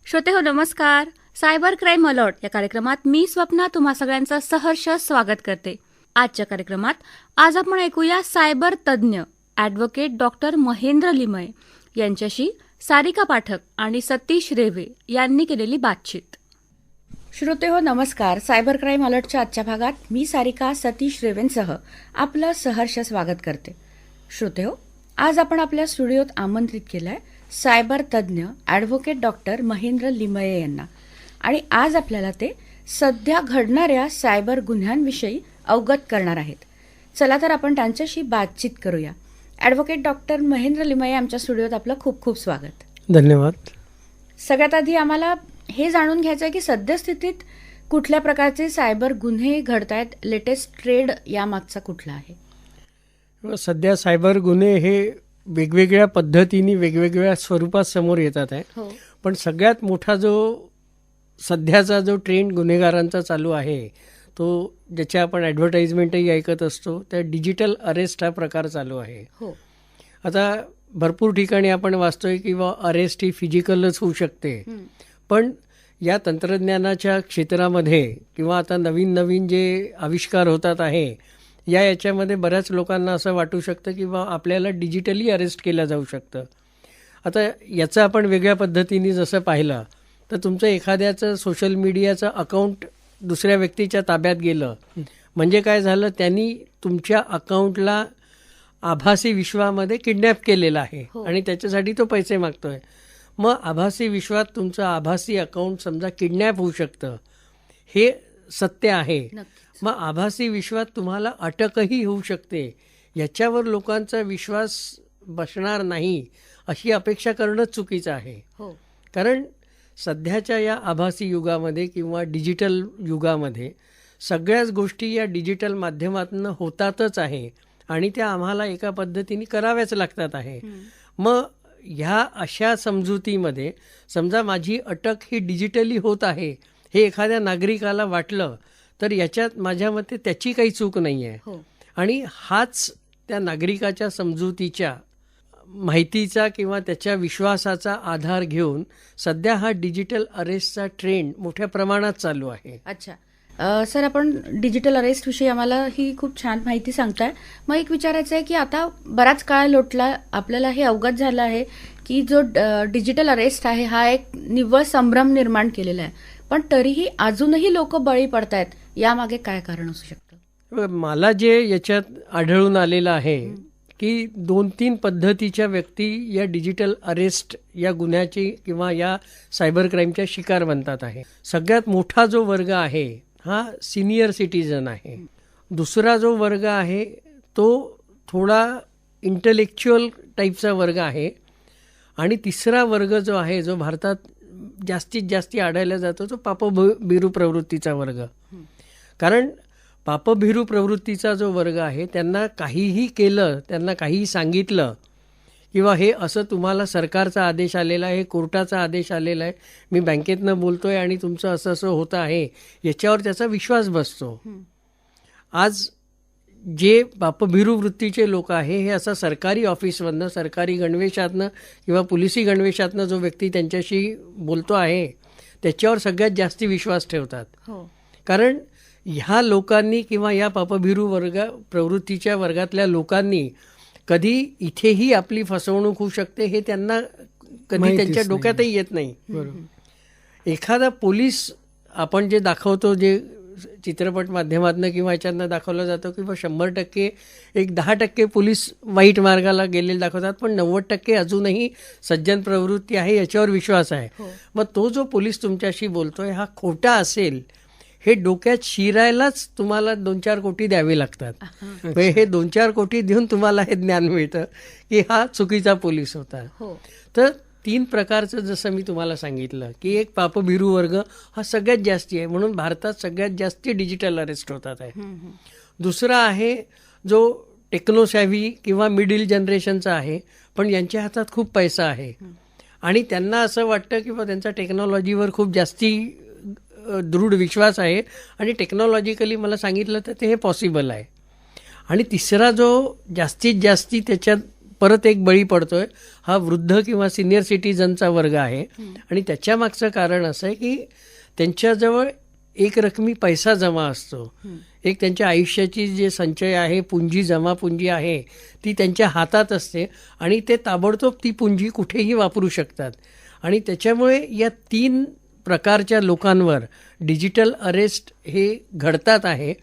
श्रोतेहो नमस्कार. Cyber crime alert या कार्यक्रमात मी स्वप्ना तुम्हा सगळ्यांचं सहर्ष स्वागत करते. आजच्या कार्यक्रमात आज आपण ऐकूया सायबर तज्ज्ञ ॲडव्होकेट डॉक्टर महेंद्र लिमये यांच्याशी सारिका पाठक आणि सतीश रेवे यांनी केलेली बातचीत. श्रोतेहो नमस्कार. सायबर क्राईम अलर्टच्या आजच्या भागात मी सारिका सतीश रेवेंसह आपलं सहर्ष स्वागत करते. श्रोतेहो, आज आपण आपल्या स्टुडिओत आमंत्रित केलंय सायबर तज्ज्ञ ॲडव्होकेट डॉक्टर महेंद्र लिमये यांना, आणि आज आपल्याला ते सध्या घडणाऱ्या सायबर गुन्ह्यांविषयी अवगत करणार आहेत. चला तर आपण त्यांच्याशी बातचीत करूया. ॲडव्होकेट डॉक्टर महेंद्र लिमये आमच्या स्टुडिओत आपलं खूप खूप स्वागत. धन्यवाद. सगळ्यात आधी आम्हाला हे जाणून घ्यायचं आहे की सद्यस्थितीत कुठल्या प्रकारचे सायबर गुन्हे घडत आहेत, लेटेस्ट ट्रेंड यामागचा कुठला आहे? सध्या सायबर गुन्हे हे वेगवेगळ्या पद्धतीने वेगवेगळ्या स्वरूपात समोर येतात आहे. पण सगळ्यात मोठा जो सध्याचा जो ट्रेंड गुन्हेगारांचा चालू आहे तो ज्याच्या आपण ॲडव्हर्टाइजमेंटही ऐकत असतो, त्या डिजिटल अरेस्ट हा प्रकार चालू आहे. आता भरपूर ठिकाणी आपण वाचतोय की अरेस्ट ही फिजिकलच होऊ शकते, पण या तंत्रज्ञानाच्या क्षेत्रामध्ये किंवा आता नवीन नवीन जे आविष्कार होतात आहे याच्यामध्ये बऱ्याच लोकांना असं वाटू शकतं की आपल्याला डिजिटली अरेस्ट केलं जाऊ शकतं. आता याचं आपण वेगळ्या पद्धतीने जसं पाहिलं तर तुमचं एखाद्याचं सोशल मीडियाचं अकाउंट दुसऱ्या व्यक्तीच्या ताब्यात गेलं म्हणजे काय झालं, त्यांनी तुमच्या अकाउंटला आभासी विश्वामध्ये किडनॅप केलेलं आहे आणि त्याच्यासाठी तो पैसे मागतोय. मग आभासी विश्वात तुमचं आभासी अकाउंट समजा किडनॅप होऊ शकतं, हे सत्य आहे. मग आभासी विश्वात तुम्हाला अटकही होऊ शकते. याच्यावर लोकांचा विश्वास बसणार नाही अशी अपेक्षा करणं चुकीचं आहे. कारण सध्याच्या या आभासी युगामध्ये किंवा डिजिटल युगामध्ये सगळ्याच गोष्टी या डिजिटल माध्यमातून होतातच आहे आणि त्या आम्हाला एका पद्धतीने कराव्याच लागतात आहे. मग ह्या अशा समजुतीमध्ये समजा माझी अटक ही डिजिटली होत आहे हे एखाद्या नागरिकाला वाटलं तर याच्यात माझ्या मते त्याची काही चूक नाही आहे. आणि हाच त्या नागरिकाच्या समजुतीच्या माहितीचा किंवा त्याच्या विश्वासाचा आधार घेऊन सध्या हा डिजिटल अरेस्टचा ट्रेंड मोठ्या प्रमाणात चालू आहे. अच्छा सर, आपण डिजिटल अरेस्ट विषयी आम्हाला ही खूप छान माहिती सांगताय. मग एक विचारायचं आहे की आता बराच काळ लोटला, आपल्याला हे अवगत झालं आहे की जो डिजिटल अरेस्ट आहे हा एक निव्वळ संभ्रम निर्माण केलेला आहे, पण तरीही अजूनही लोक बळी पडतायत. यामागे काय कारण असू शकतं? मला जे याच्यात आढळून आलेलं आहे की 2-3 पद्धतीच्या व्यक्ती या डिजिटल अरेस्ट या गुन्ह्याची किंवा या सायबर क्राईमच्या शिकार बनतात आहे. सगळ्यात मोठा जो वर्ग आहे हा सिनियर सिटीजन आहे. दुसरा जो वर्ग आहे तो थोडा इंटलेक्च्युअल टाईपचा वर्ग आहे. आणि तिसरा वर्ग जो आहे, जो भारतात जास्तीत जास्त आढळला जातो, तो पापभीरू प्रवृत्तीचा वर्ग. कारण पापभीरू प्रवृत्तीचा जो वर्ग आहे त्यांना काहीही केलं, त्यांना काहीही सांगितलं किंवा हे असं तुम्हाला सरकारचा आदेश आलेला आहे, कोर्टाचा आदेश आलेला आहे, मी बँकेतनं बोलतोय आणि तुमचं असं असं होतं आहे, याच्यावर त्याचा विश्वास बसतो. आज जे पापभीरू वृत्तीचे लोक आहे हे असं सरकारी ऑफिसमधनं, सरकारी गणवेशातनं किंवा पोलिसी गणवेशातनं जो व्यक्ती त्यांच्याशी बोलतो आहे त्याच्यावर सगळ्यात जास्ती विश्वास ठेवतात. कारण ह्या लोकांनी किंवा या पापभीरू प्रवृत्तीच्या वर्गातल्या लोकांनी कधी इथेही आपली फसवणूक होऊ शकते हे त्यांना कधी त्यांच्या डोक्यातही येत नाही. एखादा पोलीस आपण जे दाखवतो, जे चित्रपट माध्यमातून किंवा याच्यातनं दाखवलं जातं किंवा 100% एक 10% पोलीस वाईट मार्गाला गेलेले दाखवतात, पण 90% अजूनही सज्जन प्रवृत्ती आहे याच्यावर विश्वास आहे. मग तो जो पोलीस तुमच्याशी बोलतोय हा खोटा असेल हे डोक्यात शिरायलाच तुम्हाला 2-4 कोटी द्यावे लागतात. हे 2-4 कोटी देऊन तुम्हाला हे ज्ञान मिळतं की हा चुकीचा पोलीस होता. तर 3 प्रकारचं जसं मी तुम्हाला सांगितलं की एक पापभीरू वर्ग हा सगळ्यात जास्ती आहे, म्हणून भारतात सगळ्यात जास्ती डिजिटल अरेस्ट होतात आहे. दुसरा आहे जो टेक्नोसॅव्ही किंवा मिडल जनरेशनचा आहे, पण यांच्या हातात खूप पैसा आहे आणि त्यांना असं वाटतं की त्यांचा टेक्नॉलॉजीवर खूप जास्ती दृढ विश्वास आहे आणि टेक्नॉलॉजिकली मला सांगितलं तर ते हे पॉसिबल आहे. आणि तिसरा जो जास्तीत जास्ती त्याच्यात परत एक बळी पडतोय, हा वृद्ध किंवा सिनियर सिटीजनचा वर्ग आहे. आणि त्याच्या मागचं कारण असं आहे की त्यांच्याजवळ एक रकमी पैसा जमा असतो, एक त्यांच्या आयुष्याची जे संचय आहे, जमा पुंजी आहे, ती त्यांच्या हातात असते आणि ते ताबडतोब ती पुंजी कुठेही वापरू शकतात. आणि त्याच्यामुळे या 3 प्रकारच्या लोकांवर डिजिटल अरेस्ट हे घडतात आहे.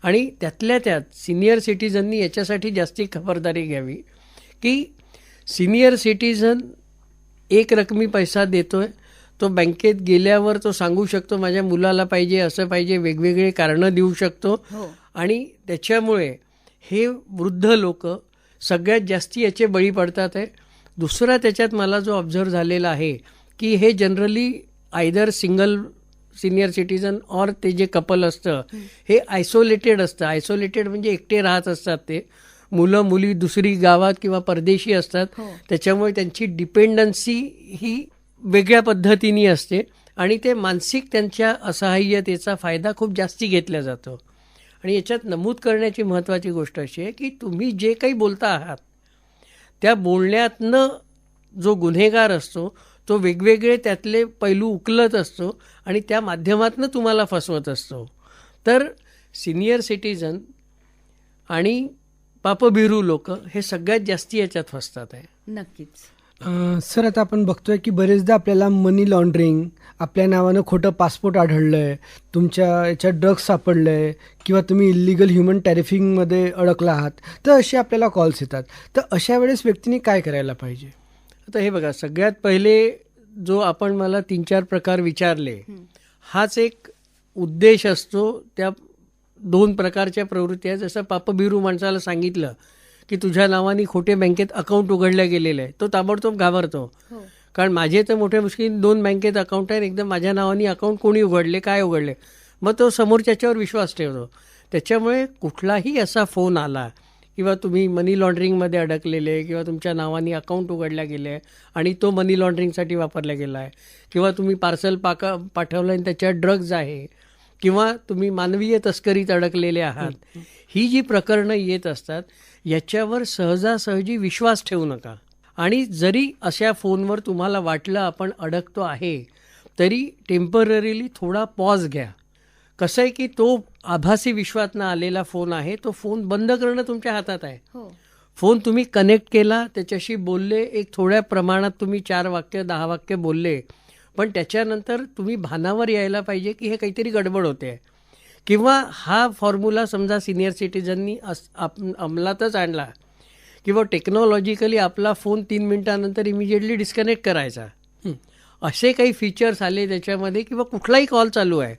आणि त्यातल्या त्यात सिनियर सिटीजननी याच्यासाठी जास्ती खबरदारी घ्यावी की सिनियर सिटीजन एक रकमी पैसा देतोय, तो बँकेत गेल्यावर तो सांगू शकतो माझ्या मुलाला पाहिजे, असं पाहिजे, वेगवेगळे कारणं देऊ शकतो. आणि त्याच्यामुळे हे वृद्ध लोक सगळ्यात जास्ती याचे बळी पडतात आहे. दुसरा त्याच्यात मला जो ऑब्झर्व झालेला आहे की हे generally either single senior citizen और ते जे कपल असतं हे आयसोलेटेड असतं. आयसोलेटेड म्हणजे एकटे राहत असतात, ते मुलं मुली दुसरी गावात किंवा परदेशी असतात. त्याच्यामुळे त्यांची डिपेंडन्सी ही वेगळ्या पद्धतीने असते आणि ते मानसिक त्यांच्या असहाय्यतेचा फायदा खूप जास्ती घेतला जातो. आणि याच्यात नमूद करण्याची महत्त्वाची गोष्ट अशी आहे की तुम्ही जे काही बोलता आहात त्या बोलण्यातनं जो गुन्हेगार असतो तो वेगवेगळे त्यातले पैलू उकलत असतो आणि त्या माध्यमातून तुम्हाला फसवत असतो. तर सिनियर सिटीजन आणि पापभिरू लोक हे सगळ्यात जास्ती याच्यात फसतात आहे. नक्कीच. सर, आता आपण बघतोय की बरेचदा आपल्याला मनी लॉन्ड्रिंग, आपल्या नावानं खोटं पासपोर्ट आढळलं आहे, तुमच्या याच्यात ड्रग्स सापडलं आहे किंवा तुम्ही इलिगल ह्युमन ट्रॅफिकिंगमध्ये अडकला आहात, तर असे आपल्याला कॉल्स येतात. तर अशा वेळेस व्यक्तीने काय करायला पाहिजे? आता हे बघा, सगळ्यात पहिले जो आपण मला 3-4 प्रकार विचारले, हाच एक उद्देश असतो. त्या 2 प्रकारच्या प्रवृत्ती आहेत. जसं पापभिरू माणसाला सांगितलं की तुझ्या नावाने खोटे बँकेत अकाउंट उघडल्या गेलेलं आहे, तो ताबडतोब घाबरतो. कारण माझे तर मोठ्या मुश्किल 2 बँकेत अकाउंट आहे, एकदम माझ्या नावाने अकाउंट कोणी उघडले, काय उघडले, मग तो समोरच्याच्यावर विश्वास ठेवतो. त्याच्यामुळे कुठलाही असा फोन आला किंवा तुम्ही मनी लॉन्ड्रिंगमध्ये अडकलेले किंवा तुमच्या नावाने अकाउंट उघडल्या गेले आहे आणि तो मनी लॉन्ड्रिंगसाठी वापरला गेला आहे, किंवा तुम्ही पार्सल पाठवलं आणि त्याच्यात ड्रग्ज आहे, किंवा तुम्ही मानवीय तस्करीत अडकलेले आहात, ही जी प्रकरणं येत असतात याच्यावर सहजासहजी विश्वास ठेवू नका. आणि जरी अशा फोनवर तुम्हाला वाटलं आपण अडकतो आहे तरी टेम्पररीली थोडा पॉज घ्या. कसं आहे की तो आभासी विश्वातनं आलेला फोन आहे, तो फोन बंद करणं तुमच्या हातात आहे. फोन तुम्ही कनेक्ट केला, त्याच्याशी बोलले, एक थोड्या प्रमाणात तुम्ही 4 वाक्य 10 वाक्य बोलले, पण त्याच्यानंतर तुम्ही भानावर यायला पाहिजे की हे काहीतरी गडबड होते आहे. किंवा हा फॉर्म्युला समजा सिनियर सिटीजननी अंमलातच आणला किंवा टेक्नॉलॉजिकली आपला फोन 3 मिनिटानंतर इमिजिएटली डिस्कनेक्ट करायचा, असे काही फीचर्स आले त्याच्यामध्ये. किंवा कुठलाही कॉल चालू आहे,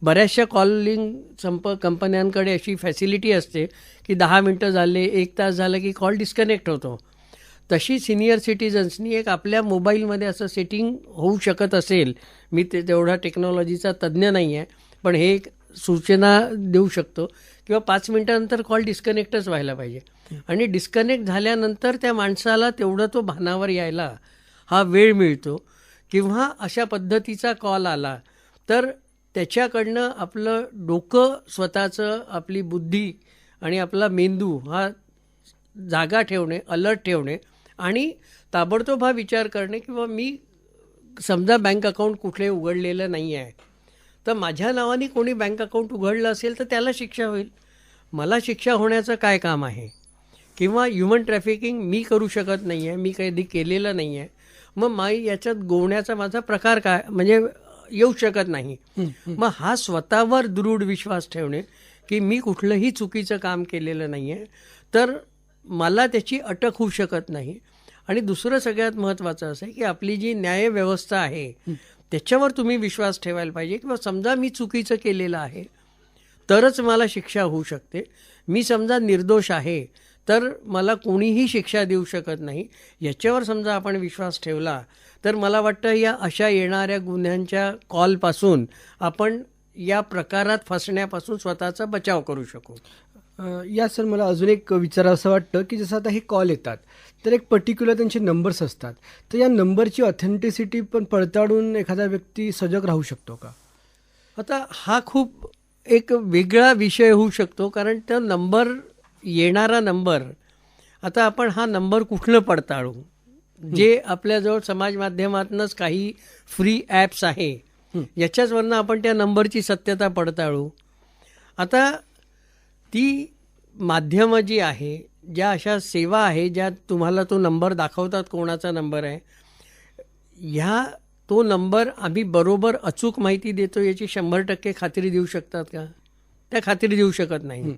बऱ्याचशा कॉलिंग कंपन्यांकडे अशी फॅसिलिटी असते की 10 मिनटं झाले, 1 तास झालं की कॉल डिस्कनेक्ट होतो. तशी सिनियर सिटीजन्सनी एक आपल्या मोबाईलमध्ये असं सेटिंग होऊ शकत असेल, मी तेवढा टेक्नॉलॉजीचा तज्ज्ञ नाही आहे, पण हे एक सूचना देऊ शकतो किंवा 5 मिनिटानंतर कॉल डिस्कनेक्टच व्हायला पाहिजे. आणि डिस्कनेक्ट झाल्यानंतर त्या माणसाला तेवढं तो भानावर यायला हा वेळ मिळतो. किंवा अशा पद्धतीचा कॉल आला तर त्याच्याकडनं आपलं डोकं स्वतःचं, आपली बुद्धी आणि आपला मेंदू हा जागा ठेवणे, अलर्ट ठेवणे आणि ताबडतोब हा विचार करणे किंवा मी समजा बँक अकाउंट कुठले उघडलेलं नाही आहे, तर माझ्या नावाने कोणी बँक अकाउंट उघडलं असेल तर त्याला शिक्षा होईल, मला शिक्षा होण्याचं काय काम आहे. किंवा ह्युमन ट्रॅफिकिंग मी करू शकत नाही आहे, मी कधी केलेलं नाही आहे, मग याच्यात गोवण्याचा माझा प्रकार काय, म्हणजे येऊ शकत नाही. मग हा स्वतःवर दृढ विश्वास ठेवणे की मी कुठलंही चुकीचं काम केलेलं नाही आहे, तर मला त्याची अटक होऊ शकत नाही. आणि दुसरं सगळ्यात महत्त्वाचं असं आहे की आपली जी न्यायव्यवस्था आहे त्याच्यावर तुम्ही विश्वास ठेवायला पाहिजे. किंवा समजा मी चुकीचं केलेलं आहे तरच मला शिक्षा होऊ शकते, मी समजा निर्दोष आहे तर मला कोणीही शिक्षा देऊ शकत नाही, याच्यावर समजा आपण विश्वास ठेवला तर मला वाटतं या अशा येणाऱ्या गुन्ह्यांच्या कॉलपासून आपण या प्रकारात फसण्यापासून स्वतःचा बचाव करू शकू. या सर, मला अजून एक विचारावं असं वाटतं की जसं आता हे कॉल येतात तर एक पर्टिक्युलर त्यांचे नंबर्स असतात, तर या नंबरची ऑथेंटिसिटी पण पडताळून एखादा व्यक्ती सजग राहू शकतो का? आता हा खूप एक वेगळा विषय होऊ शकतो, कारण तो नंबर, येणारा नंबर आता आपण हा नंबर कुठलं पडताळू? जे आपल्याजवळ समाज माध्यमातूनच काही फ्री ॲप्स आहे याच्याचवरनं आपण त्या नंबरची सत्यता पडताळू. आता ती माध्यमं जी आहे, ज्या अशा सेवा आहे ज्या तुम्हाला तो नंबर दाखवतात कोणाचा नंबर आहे, तो नंबर आम्ही बरोबर अचूक माहिती देतो याची 100% खात्री देऊ शकतात का? त्या खात्री देऊ शकत नाही.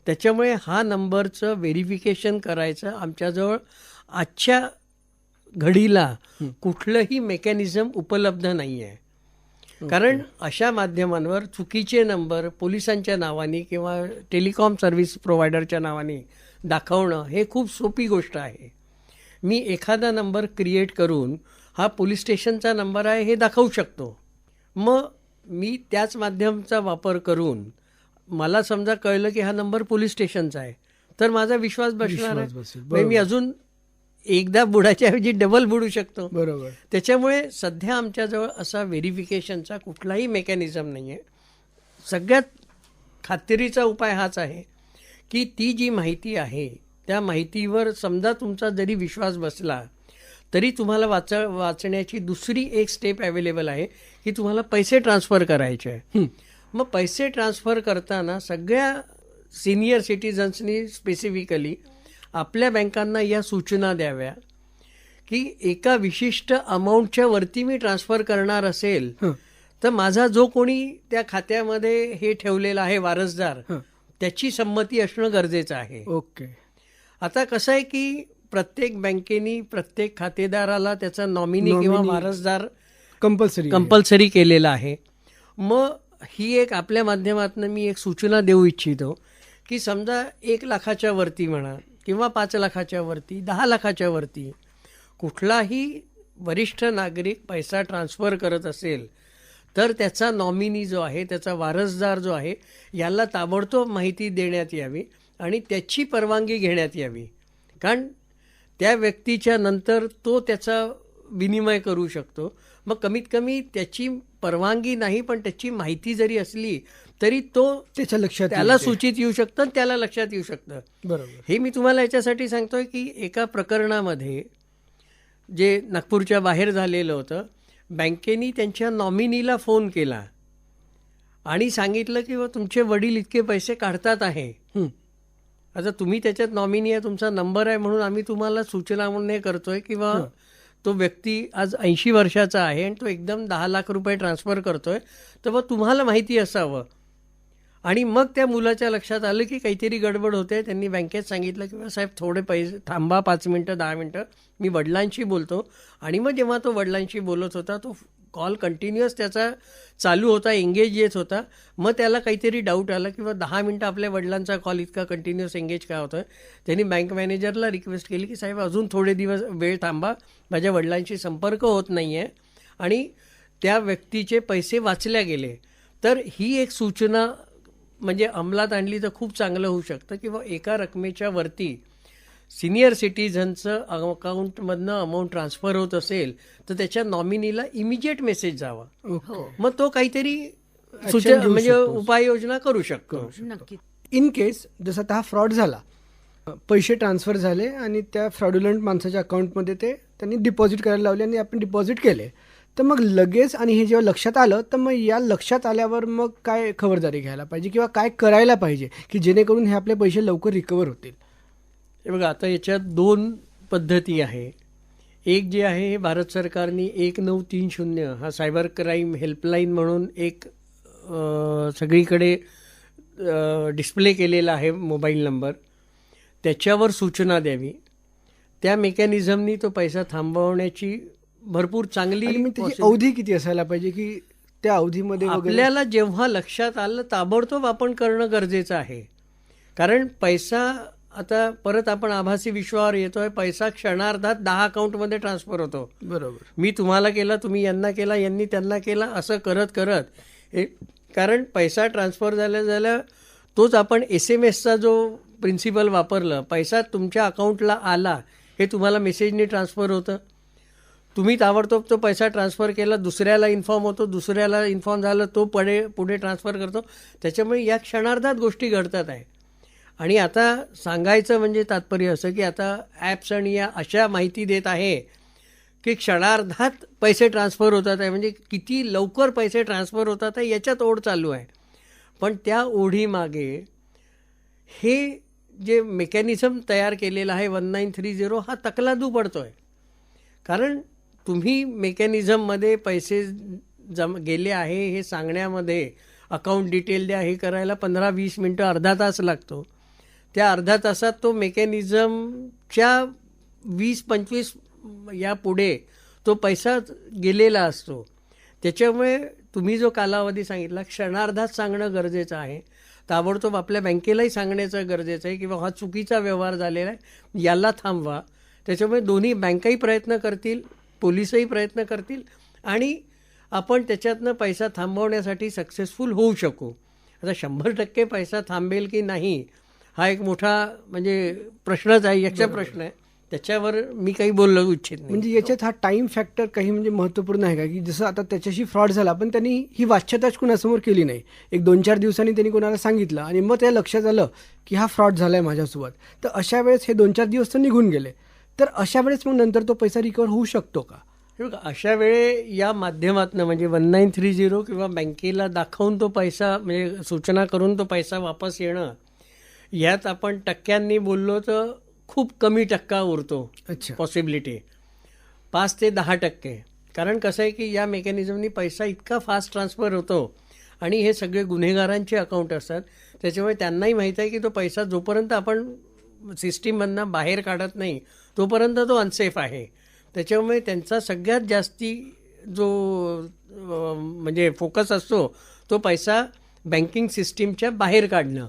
त्याच्यामुळे हा नंबरचं व्हेरिफिकेशन करायचं आमच्याजवळ आजच्या घडीला कुठलंही मेकॅनिझम उपलब्ध नाही आहे. कारण अशा माध्यमांवर चुकीचे नंबर पोलिसांच्या नावाने किंवा टेलिकॉम सर्व्हिस प्रोव्हायडरच्या नावाने दाखवणं हे खूप सोपी गोष्ट आहे. मी एखादा नंबर क्रिएट करून हा पोलीस स्टेशनचा नंबर आहे हे दाखवू शकतो. मग मी त्याच माध्यमाचा वापर करून मला समजा कळलं की हा नंबर पोलीस स्टेशनचा आहे, तर माझा विश्वास बसणार आहे. मी अजून एकदा बुडाच्या ऐवजी डबल बुडू शकतो. बरोबर. त्याच्यामुळे सध्या आमच्याजवळ असा व्हेरिफिकेशनचा कुठलाही मेकॅनिझम नाही आहे. सगळ्यात खात्रीचा उपाय हाच आहे की ती जी माहिती आहे त्या माहितीवर समजा तुमचा जरी विश्वास बसला तरी तुम्हाला वाचण्याची दुसरी एक स्टेप अवेलेबल आहे की तुम्हाला पैसे ट्रान्सफर करायचे आहे. मग पैसे ट्रान्सफर करताना सगळ्या सिनियर सिटीजन्सनी स्पेसिफिकली आपल्या बँकांना या सूचना द्याव्या की एका विशिष्ट अमाऊंटच्या वरती मी ट्रान्सफर करणार असेल तर माझा जो कोणी त्या खात्यामध्ये हे ठेवलेला आहे वारसदार, त्याची संमती असणं गरजेचं आहे. ओके. आता कसं आहे की प्रत्येक बँकेनी प्रत्येक खातेदाराला त्याचा नॉमिनी किंवा वारसदार कंपल्सरी केलेला आहे. मग ही एक आपल्या माध्यमातून मी एक सूचना देऊ इच्छितो की समजा 1 लाखाच्या वरती म्हणा किंवा 5 लाखाच्या वरती, 10 लाखाच्या वरती कुठलाही वरिष्ठ नागरिक पैसा ट्रान्सफर करत असेल तर त्याचा नॉमिनी जो आहे, त्याचा वारसदार जो आहे, याला ताबडतोब माहिती देण्यात यावी आणि त्याची परवानगी घेण्यात यावी. कारण त्या व्यक्तीच्या नंतर तो त्याचा विनिमय करू शकतो. मग कमीत कमी त्याची परवानगी नाही पण त्याची माहिती जरी असली तरी तो त्याच्या लक्षात त्याला सूचित येऊ शकतं, त्याला लक्षात येऊ शकतं. बरोबर. हे मी तुम्हाला याच्यासाठी सांगतोय की एका प्रकरणामध्ये जे नागपूरच्या बाहेर झालेलं होतं, बँकेनी त्यांच्या नॉमिनीला फोन केला आणि सांगितलं की तुमचे वडील इतके पैसे काढतात आहे. आता तुम्ही त्याच्यात नॉमिनी आहे, तुमचा नंबर आहे म्हणून आम्ही तुम्हाला सूचना म्हणून हे करतोय किंवा तो व्यक्ती आज 80 वर्षाचा आहे आणि तो एकदम 10 लाख रुपये ट्रान्सफर करतोय, तर मग तुम्हाला माहिती असावं. आणि मग त्या मुलाच्या लक्षात आलं की काहीतरी गडबड होते. त्यांनी बँकेत सांगितलं की साहेब थोडे पैसे थांबा, 5 मिनटं 10 मिनटं, मी वडिलांशी बोलतो. आणि मग जेव्हा तो वडिलांशी बोलत होता तो कॉल कंटिन्युअस त्याचा चालू होता, एंगेज येत होता. मग त्याला काहीतरी डाऊट आला किंवा 10 मिनटं आपल्या वडिलांचा कॉल इतका कंटिन्युअस एंगेज काय होतोय. त्यांनी बँक मॅनेजरला रिक्वेस्ट केली की साहेब अजून थोडे दिवस वेळ थांबा, माझ्या वडिलांशी संपर्क होत नाही आहे. आणि त्या व्यक्तीचे पैसे वाचल्या गेले. तर ही एक सूचना म्हणजे अंमलात आणली तर खूप चांगलं होऊ शकतं. किंवा एका रकमेच्या वरती सिनियर सिटीझनचं अकाउंटमधनं अमाऊंट ट्रान्सफर होत असेल तर त्याच्या नॉमिनीला इमिजिएट मेसेज जावा. मग तो काहीतरी म्हणजे उपाययोजना करू शकतो. नक्की. इन केस जसं आता हा फ्रॉड झाला, पैसे ट्रान्सफर झाले आणि त्या फ्रॉड्युलंट माणसाच्या अकाउंटमध्ये ते त्यांनी डिपॉझिट करायला लावले आणि आपण डिपॉझिट केले, तर मग लगेच आणि हे जेव्हा लक्षात आलं तर मग या लक्षात आल्यावर मग काय खबरदारी घ्यायला पाहिजे किंवा काय करायला पाहिजे की जेणेकरून हे आपले पैसे लवकर रिकवर होतील? हे बघा, आता याच्यात 2 पद्धती आहे. एक जे आहे हे भारत सरकारने 1930 हा सायबर क्राईम हेल्पलाईन म्हणून एक सगळीकडे डिस्प्ले केलेला आहे मोबाईल नंबर. त्याच्यावर सूचना द्यावी. त्या मेकॅनिझमनी तो पैसा थांबवण्याची भरपूर चांगली. त्याची अवधी किती असायला पाहिजे की त्या अवधीमध्ये आपल्याला जेव्हा लक्षात आलं ताबडतोब आपण करणं गरजेचं आहे. कारण पैसा आता परत आपण आभासी विश्वावर येतोय. पैसा क्षणार्धात 10 अकाउंटमध्ये ट्रान्सफर होतो. बरोबर. मी तुम्हाला केला, तुम्ही यांना केला, यांनी त्यांना केला, असं करत करत कारण पैसा ट्रान्सफर झाल्या तोच आपण SMS जो प्रिन्सिपल वापरलं, पैसा तुमच्या अकाउंटला आला हे तुम्हाला मेसेजनी ट्रान्सफर होतं. तुम्ही ताबडतोब तो पैसा ट्रान्सफर केला, दुसऱ्याला इन्फॉर्म होतो, दुसऱ्याला इन्फॉर्म झालं, तो पुढे ट्रान्सफर करतो. त्याच्यामुळे या क्षणार्धात गोष्टी घडतात आहे. आणि आता सांगायचं म्हणजे तात्पर्य असं की आता ॲप्स आणि या अशा माहिती देत आहे की क्षणार्धात पैसे ट्रान्सफर होतात आहे, म्हणजे किती लवकर पैसे ट्रान्सफर होतात आहे याच्यात ओढ चालू आहे. पण त्या ओढीमागे हे जे मेकॅनिझम तयार केलेलं आहे 1930 हा तकलादू पडतो आहे. कारण तुम्ही मेकॅनिझममध्ये पैसे गेले आहे हे सांगण्यामध्ये अकाउंट डिटेल द्या हे करायला 15-20 मिनटं अर्धा तास लागतो. त्या अर्ध्या तासात तो मेकॅनिझमच्या 20-25 या पुढे तो पैसा गेलेला असतो. त्याच्यामुळे तुम्ही जो कालावधी सांगितला क्षणार्धात सांगणं गरजेचं आहे. ताबडतोब आपल्या बँकेलाही सांगण्याचं गरजेचं आहे किंवा हा चुकीचा व्यवहार झालेला आहे, याला थांबवा. त्याच्यामुळे दोन्ही बँकाही प्रयत्न करतील, पोलिसही प्रयत्न करतील आणि आपण त्याच्यातनं पैसा थांबवण्यासाठी सक्सेसफुल होऊ शकू. आता 100% पैसा थांबेल की नाही हा एक मोठा म्हणजे प्रश्नच आहे, यक्ष प्रश्न आहे. त्याच्यावर मी काही बोलू इच्छित नाही. म्हणजे याच्यात हा टाइम फॅक्टर काही म्हणजे महत्त्वपूर्ण आहे का, की जसं आता त्याच्याशी फ्रॉड झाला पण त्यांनी ही वाच्यताच कुणासमोर केली नाही, एक 2-4 दिवसांनी त्यांनी कोणाला सांगितलं आणि मग त्या लक्षात आलं की हा फ्रॉड झाला आहे माझ्यासोबत, तर अशा वेळेस हे 2-4 दिवस तर निघून गेले, तर अशा वेळेस मग नंतर तो पैसा रिकवर होऊ शकतो का? हे बघा, अशा वेळे या माध्यमातून म्हणजे 1930 किंवा बँकेला दाखवून तो पैसा म्हणजे सूचना करून तो पैसा वापस येणं, यात आपण टक्क्यांनी बोललो तर खूप कमी टक्का उरतो. अच्छा. पॉसिबिलिटी 5 ते 10%. कारण कसं आहे की या मेकॅनिझमनी पैसा इतका फास्ट ट्रान्सफर होतो आणि हे सगळे गुन्हेगारांचे अकाउंट असतात. त्याच्यामुळे त्यांनाही माहीत आहे की तो पैसा जोपर्यंत आपण सिस्टीममधनं बाहेर काढत नाही तोपर्यंत तो अनसेफ आहे. त्याच्यामुळे त्यांचा सगळ्यात जास्ती जो म्हणजे फोकस असतो तो पैसा बँकिंग सिस्टीमच्या बाहेर काढणं.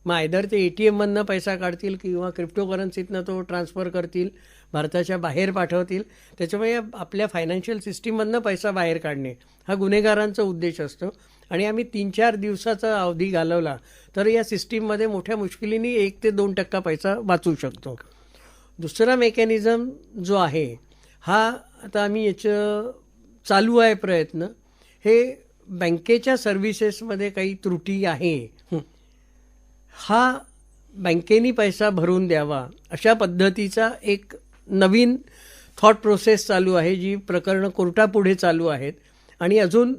मग आयदर ते ATMमधनं पैसा काढतील किंवा क्रिप्टोकरन्सीतनं तो ट्रान्सफर करतील, भारताच्या बाहेर पाठवतील. त्याच्यामुळे आपल्या फायनान्शियल सिस्टीममधनं पैसा बाहेर काढणे हा गुन्हेगारांचा उद्देश असतो. आणि आम्ही 3-4 दिवसाचा अवधी घालवला तर या सिस्टीममध्ये मोठ्या मुश्किलीने 1 ते 2% पैसा वाचू शकतो. दुसरा मेकॅनिझम जो आहे हा आता आम्ही याचं चालू आहे प्रयत्न. हे बँकेच्या सर्व्हिसेसमध्ये काही त्रुटी आहे, हा बँकेनी पैसा भरून द्यावा अशा पद्धतीचा एक नवीन थॉट प्रोसेस चालू आहे, जी प्रकरणं कोर्टापुढे चालू आहेत आणि अजून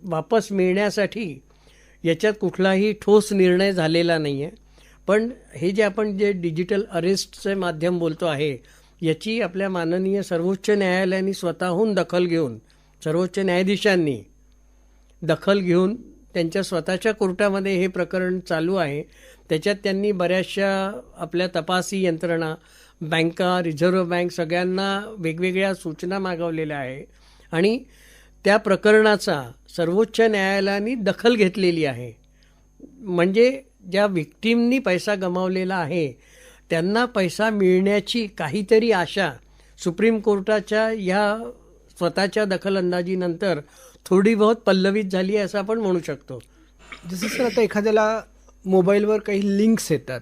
वापस मिळण्यासाठी याच्यात कुठलाही ठोस निर्णय झालेला नाही आहे. पण हे जे आपण जे डिजिटल अरेस्टचे माध्यम बोलतो आहे याची आपल्या माननीय सर्वोच्च न्यायालयाने स्वतःहून दखल घेऊन, सर्वोच्च न्यायाधीशांनी दखल घेऊन त्यांच्या स्वतःच्या कोर्टामध्ये हे प्रकरण चालू आहे. त्याच्यात त्यांनी बऱ्याचशा आपल्या तपासी यंत्रणा, बँका, रिझर्व्ह बँक सगळ्यांना वेगवेगळ्या सूचना मागवलेल्या आहे आणि त्या प्रकरणाचा सर्वोच्च न्यायालयाने दखल घेतलेली आहे. म्हणजे ज्या व्हिक्टीमनी पैसा गमावलेला आहे त्यांना पैसा मिळण्याची काहीतरी आशा सुप्रीम कोर्टाच्या या स्वतःच्या दखलंदाजीनंतर थोडी बहुत पल्लवित झाली आहे असं आपण म्हणू शकतो. जसं सर आता एखाद्याला मोबाईलवर काही लिंक्स येतात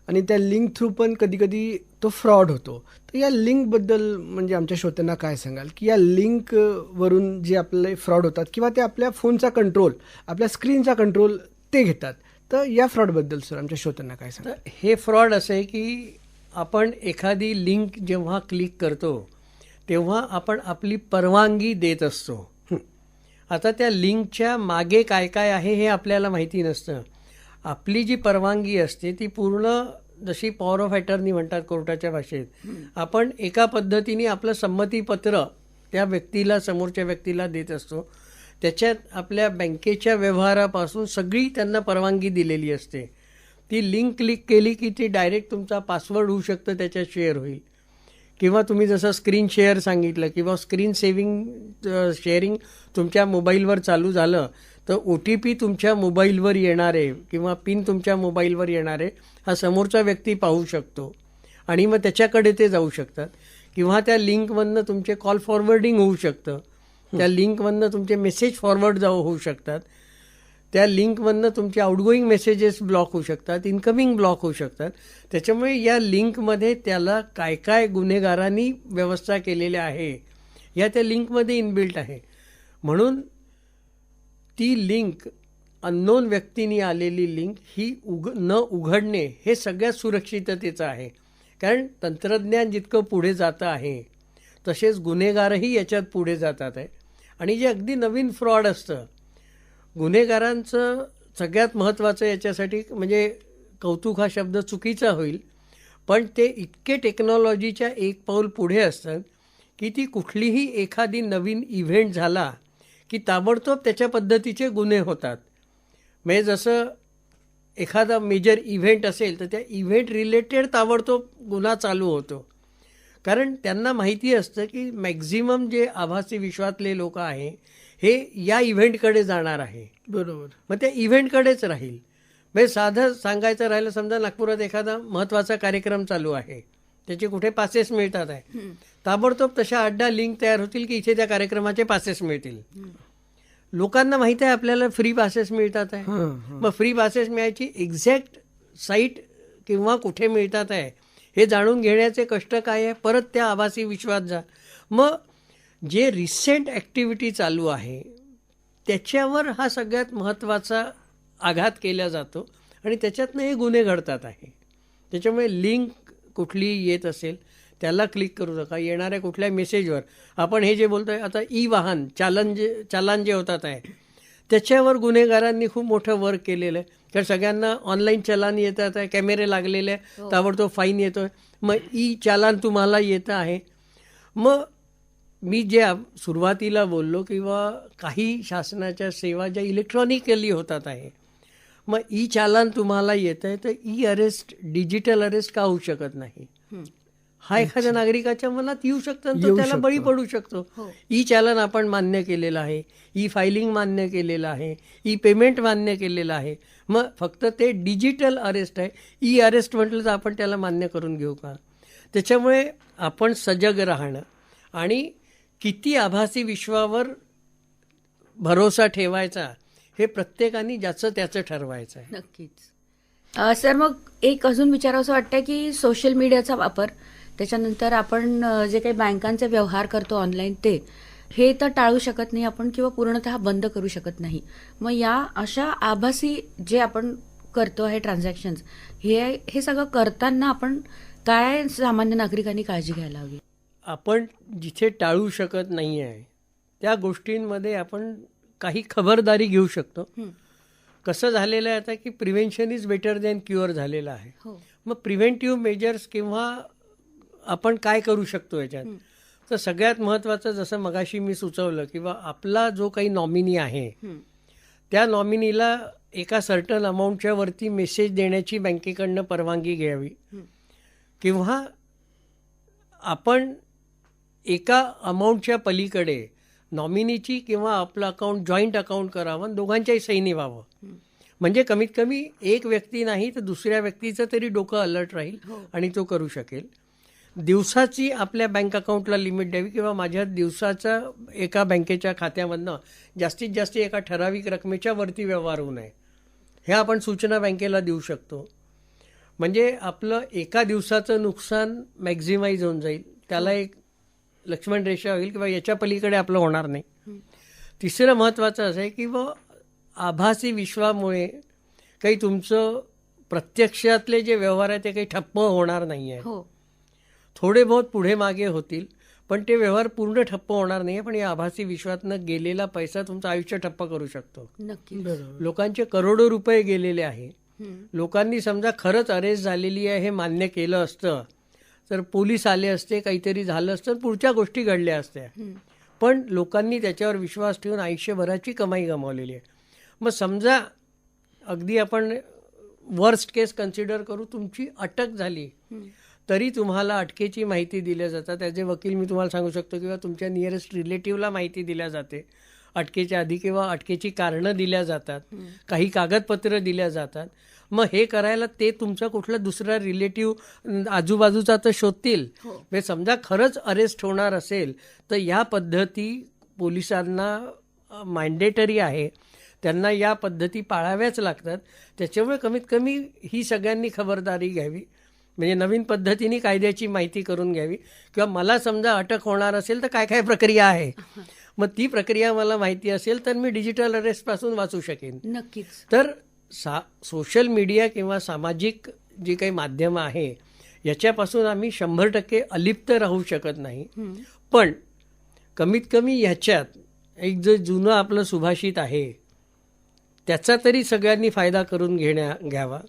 आणि त्या लिंक थ्रू पण कधीकधी तो फ्रॉड होतो, तर या लिंकबद्दल म्हणजे आमच्या श्रोत्यांना काय सांगाल, की या लिंकवरून जे आपले फ्रॉड होतात किंवा ते आपल्या फोनचा कंट्रोल, आपल्या स्क्रीनचा कंट्रोल ते घेतात, तर या फ्रॉडबद्दल सर आमच्या श्रोत्यांना काय सांगाल? हे फ्रॉड असं आहे की आपण एखादी लिंक जेव्हा क्लिक करतो तेव्हा आपण आपली परवानगी देत असतो. आता त्या लिंकच्या मागे काय काय आहे हे आपल्याला माहिती नसतं. आपली जी परवानगी असते ती पूर्ण जशी पॉवर ऑफ अटर्नी म्हणतात कोर्टाच्या भाषेत, आपण एका पद्धतीने आपलं संमतीपत्र त्या व्यक्तीला, समोरच्या व्यक्तीला देत असतो. त्याच्यात आपल्या बँकेच्या व्यवहारापासून सगळी त्यांना परवानगी दिलेली असते. ती लिंक क्लिक केली की ती डायरेक्ट तुमचा पासवर्ड होऊ शकतं, त्याच्यात शेअर होईल किंवा तुम्ही जसं स्क्रीन शेअर सांगितलं किंवा स्क्रीन शेअरिंग तुमच्या मोबाईलवर चालू झालं तर OTP तुमच्या मोबाईलवर येणारे किंवा पिन तुमच्या मोबाईलवर येणारे हा समोरचा व्यक्ती पाहू शकतो आणि मग त्याच्याकडे ते जाऊ शकतात. किंवा त्या लिंकमधनं तुमचे कॉल फॉरवर्डिंग होऊ शकतं, त्या लिंकमधनं तुमचे मेसेज फॉरवर्ड होऊ शकतात, त्या लिंकमधनं तुमचे आउटगोईंग मेसेजेस ब्लॉक होऊ शकतात, इनकमिंग ब्लॉक होऊ शकतात. त्याच्यामुळे या लिंकमध्ये त्याला काय काय गुन्हेगारांनी व्यवस्था केलेल्या आहे या त्या लिंकमध्ये इनबिल्ट आहे. म्हणून ती लिंक अननोन व्यक्तींनी आलेली लिंक ही न उघडणे हे सगळ्यात सुरक्षिततेचं आहे. कारण तंत्रज्ञान जितकं पुढे जातं आहे तसेच गुन्हेगारही याच्यात पुढे जातात आहे. आणि जे अगदी नवीन फ्रॉड असतं, गुन्हेगारांचं सगळ्यात महत्त्वाचं याच्यासाठी म्हणजे कौतुक हा शब्द चुकीचा होईल, पण ते इतके टेक्नॉलॉजीच्या एक पाऊल पुढे असतात की ती कुठलीही एखादी नवीन इव्हेंट झाला की ताबडतोब त्याच्या पद्धतीचे गुन्हे होतात. म्हणजे जसं एखादा मेजर इव्हेंट असेल तर त्या इव्हेंट रिलेटेड ताबडतोब गुन्हा चालू होतो. कारण त्यांना माहिती असतं की मॅक्झिमम जे आभासी विश्वातले लोक आहे हे या इव्हेंटकडे जाणार आहे. बरोबर. मग त्या इव्हेंटकडेच राहील. म्हणजे साधं सांगायचं राहिलं, समजा नागपुरात एखादा महत्त्वाचा कार्यक्रम चालू आहे, त्याचे कुठे पासेस मिळतात आहे, ताबडतोब तशा 8-10 लिंक तयार होतील की इथे त्या कार्यक्रमाचे पासेस मिळतील. लोकांना माहिती आहे आपल्याला फ्री पासेस मिळतात आहे. मग फ्री पासेस मिळायची एक्झॅक्ट साईट किंवा कुठे मिळतात आहे हे जाणून घेण्याचे कष्ट काय आहे, परत त्या आभासी विश्वात जा. मग जे रिसेंट ॲक्टिव्हिटी चालू आहे त्याच्यावर हा सगळ्यात महत्त्वाचा आघात केला जातो आणि त्याच्यातनं हे गुन्हे घडतात आहे. त्याच्यामुळे लिंक कुठली येत असेल त्याला क्लिक करू नका. येणाऱ्या कुठल्याही मेसेजवर आपण हे जे बोलतोय आता वाहन चालान जे होतात आहे त्याच्यावर गुन्हेगारांनी खूप मोठं वर्क केलेलं आहे. कारण सगळ्यांना ऑनलाईन चलान येतात आहे, कॅमेरे लागलेले आहे, ताबडतोब फाईन येतोय. मग चालान तुम्हाला येतं आहे. मग मी जे सुरुवातीला बोललो किंवा काही शासनाच्या सेवा ज्या इलेक्ट्रॉनिकली होतात आहे, मग चालान तुम्हाला येत आहे तर अरेस्ट, डिजिटल अरेस्ट का होऊ शकत नाही? हा एखाद्या नागरिकाच्या मनात येऊ शकतं आणि तो त्याला बळी पडू शकतो. चालान आपण मान्य केलेलं आहे, फायलिंग मान्य केलेलं आहे, पेमेंट मान्य केलेलं आहे. मग फक्त ते डिजिटल अरेस्ट आहे. अरेस्ट म्हटलं तर आपण त्याला मान्य करून घेऊ का? त्याच्यामुळे आपण सजग राहणं आणि किती आभासी विश्वावर भरोसा ठेवायचा हे प्रत्येकाने ज्याचं त्याचं ठरवायचं आहे. नक्कीच. सर, मग एक अजून विचारावंसं वाटतं की सोशल मीडियाचा वापर, त्याच्यानंतर आपण जे काही बँकांचे व्यवहार करतो ऑनलाईन हे तर टाळू शकत नाही आपण किंवा पूर्णतः बंद करू शकत नाही. मग या अशा आभासी जे आपण करतो आहे ट्रान्झॅक्शन्स, हे सगळं करताना आपण काय सामान्य नागरिकांनी काळजी घ्यायला हवी? आपण जिथे टाळू शकत नाही आहे त्या गोष्टींमध्ये आपण काही खबरदारी घेऊ शकतो. कसं झालेलं आहे आता की prevention is better than cure झालेलं आहे. मग प्रिव्हेंटिव्ह मेजर्स किंवा आपण काय करू शकतो याच्यात, तर सगळ्यात महत्त्वाचं जसं मगाशी मी सुचवलं किंवा आपला जो काही नॉमिनी आहे त्या नॉमिनीला एका सर्टन अमाऊंटच्या वरती मेसेज देण्याची बँकेकडनं परवानगी घ्यावी किंवा आपण एका अमाऊंटच्या पलीकडे नॉमिनीची किंवा आपलं अकाउंट जॉईंट अकाउंट करावं, दोघांच्याही सहीने व्हावं. म्हणजे कमीत कमी एक व्यक्ती नाही तर दुसऱ्या व्यक्तीचं तरी डोकं अलर्ट राहील आणि तो करू शकेल. दिवसाची आपल्या बँक अकाउंटला लिमिट द्यावी किंवा माझ्या दिवसाचा एका बँकेच्या खात्यामधनं जास्तीत जास्त एका ठराविक रकमेच्या वरती व्यवहार होऊ नये, हे आपण सूचना बँकेला देऊ शकतो. म्हणजे आपलं एका दिवसाचं नुकसान मॅक्झिमाइज होऊन जाईल, त्याला एक लक्ष्मण रेषा होईल किंवा याच्या पलीकडे आपलं होणार नाही. तिसरं महत्त्वाचं असं आहे की आभासी विश्वामुळे काही तुमचं प्रत्यक्षातले जे व्यवहार आहे ते काही ठप्प होणार नाही आहे. थोडे बहुत पुढे मागे होतील पण ते व्यवहार पूर्ण ठप्प होणार नाही. पण या आभासी विश्वातनं गेलेला पैसा तुमचं आयुष्य ठप्प करू शकतो. नक्की. लोकांचे करोडो रुपये गेलेले आहे. लोकांनी समजा खरंच अरेस्ट झालेली आहे हे मान्य केलं असतं तर पोलीस आले असते, काहीतरी झालं असतं, पुढच्या गोष्टी घडल्या असत्या. पण लोकांनी त्याच्यावर विश्वास ठेवून आयुष्यभराची कमाई गमावलेली आहे. मग समजा अगदी आपण वर्स्ट केस कन्सिडर करू, तुमची अटक झाली तरी तुम्हाला अटकेची माहिती दिल्या जातात. त्याचे वकील मी तुम्हाला सांगू शकतो किंवा तुमच्या नियरेस्ट रिलेटिव्हला माहिती दिल्या जाते अटकेच्या आधी किंवा अटकेची कारणं दिल्या जातात, काही कागदपत्र दिल्या जातात. मग हे करायला ते तुमचा कुठला दुसरा रिलेटिव्ह आजूबाजूचा तर शोधतील. म्हणजे समजा खरंच अरेस्ट होणार असेल तर या पद्धती पोलिसांना मॅन्डेटरी आहे, त्यांना या पद्धती पाळाव्याच लागतात. त्याच्यामुळे कमीत कमी ही सगळ्यांनी खबरदारी घ्यावी. म्हणजे नवीन पद्धतीने कायद्याची माहिती करून घ्यावी किंवा मला समजा अटक होणार असेल तर काय काय प्रक्रिया आहे. मग ती प्रक्रिया मला माहिती असेल तर मी डिजिटल अरेस्टपासून वाचू शकेन. नक्कीच. तर सोशल मीडिया किंवा सामाजिक जी काही माध्यमं आहे याच्यापासून आम्ही 100% अलिप्त राहू शकत नाही. पण कमीत कमी ह्याच्यात एक जे जुनं आपलं सुभाषित आहे त्याचा तरी सगळ्यांनी फायदा करून घ्यावा.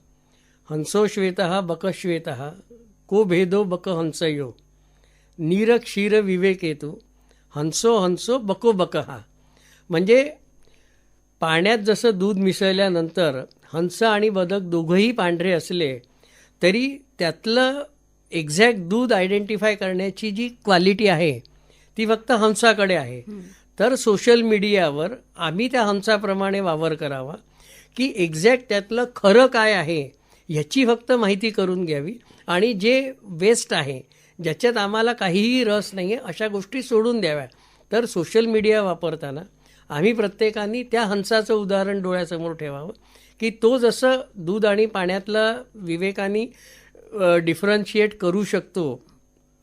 हंसो श्वेतः बकश्वेतः को भेदो बक हंसयो नीर क्षीर विवेकेतू हंसो हंसो बको बकहा. म्हणजे पाण्यात जसं दूध मिसळल्यानंतर हंस आणि बदक दोघंही पांढरे असले तरी त्यातलं एक्झॅक्ट दूध आयडेंटिफाय करण्याची जी क्वालिटी आहे ती फक्त हंसाकडे आहे. तर सोशल मीडियावर आम्ही त्या हंसाप्रमाणे वावर करावा की एक्झॅक्ट त्यातलं खरं काय आहे ह्याची फक्त माहिती करून घ्यावी आणि जे वेस्ट आहे ज्याच्यात आम्हाला काहीही रस नाही आहे अशा गोष्टी सोडून द्याव्या. तर सोशल मीडिया वापरताना आम्ही प्रत्येकाने त्या हंसाचं उदाहरण डोळ्यासमोर ठेवावं की तो जसं दूध आणि पाण्यातलं विवेकाने डिफरन्शिएट करू शकतो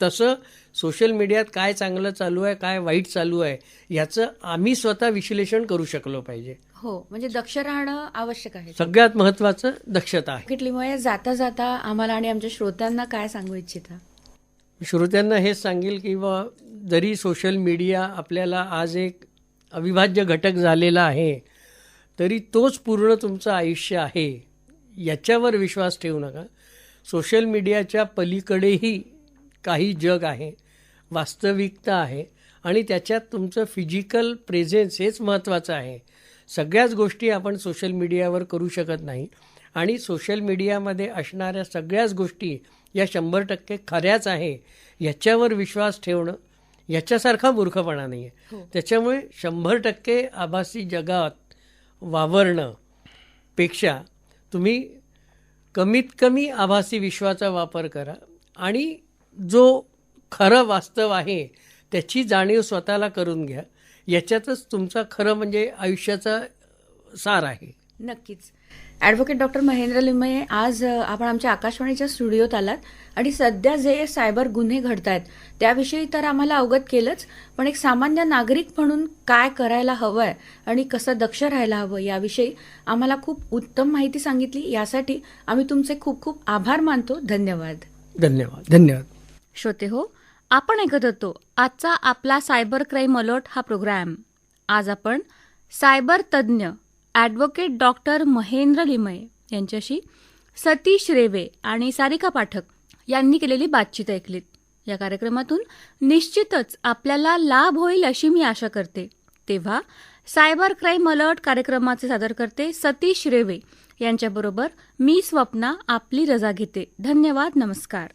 तसं सोशल मीडियात काय चांगलं चालू आहे काय वाईट चालू आहे याचं आम्ही स्वतः विश्लेषण करू शकलो पाहिजे. हो, म्हणजे दक्ष राहणं आवश्यक आहे. सगळ्यात महत्त्वाचं दक्षता आहे. किटलीमुळे जाता जाता आम्हाला आणि आमच्या श्रोत्यांना काय सांगू इच्छिता? श्रोत्यांना हेच सांगेल की जरी सोशल मीडिया आपल्याला आज एक अविभाज्य घटक झालेला आहे तरी तोच पूर्ण तुमचं आयुष्य आहे याच्यावर विश्वास ठेवू नका. सोशल मीडियाच्या पलीकडेही काही जग आहे, वास्तविकता आहे आणि त्याच्यात तुमचं फिजिकल प्रेझेन्स हेच महत्त्वाचं आहे. सगळ्याच गोष्टी आपण सोशल मीडियावर करू शकत नाही आणि सोशल मीडियामध्ये असणाऱ्या सगळ्याच गोष्टी या 100% खऱ्याच आहे याच्यावर विश्वास ठेवणं याच्यासारखा मूर्खपणा नाही आहे. त्याच्यामुळे 100% आभासी जगात वावरणं पेक्षा तुम्ही कमीत कमी आभासी विश्वाचा वापर करा आणि जो खरं वास्तव आहे त्याची जाणीव स्वतःला करून घ्या. याच्यातच तुमचा खरं म्हणजे आयुष्याचा सार आहे. नक्कीच. ॲडव्होकेट डॉक्टर महेंद्र लिमये, आज आपण आमच्या आकाशवाणीच्या स्टुडिओत आलात आणि सध्या जे सायबर गुन्हे घडत आहेत त्याविषयी तर आम्हाला अवगत केलंच, पण एक सामान्य नागरिक म्हणून काय करायला हवं आहे आणि कसं दक्ष राहायला हवं याविषयी आम्हाला खूप उत्तम माहिती सांगितली. यासाठी आम्ही तुमचे खूप खूप आभार मानतो. धन्यवाद. धन्यवाद. धन्यवाद. श्रोते हो, आपण ऐकत होतो आजचा आपला सायबर क्राईम अलर्ट हा प्रोग्राम. आज आपण सायबर तज्ज्ञ ॲडव्होकेट डॉक्टर महेंद्र लिमये यांच्याशी सतीश रेवे आणि सारिका पाठक यांनी केलेली बातचीत ऐकलीत. या कार्यक्रमातून निश्चितच आपल्याला लाभ होईल अशी मी आशा करते. तेव्हा सायबर क्राईम अलर्ट कार्यक्रमाचे सादरकर्ते सतीश रेवे यांच्याबरोबर मी स्वप्ना आपली रजा घेते. धन्यवाद. नमस्कार.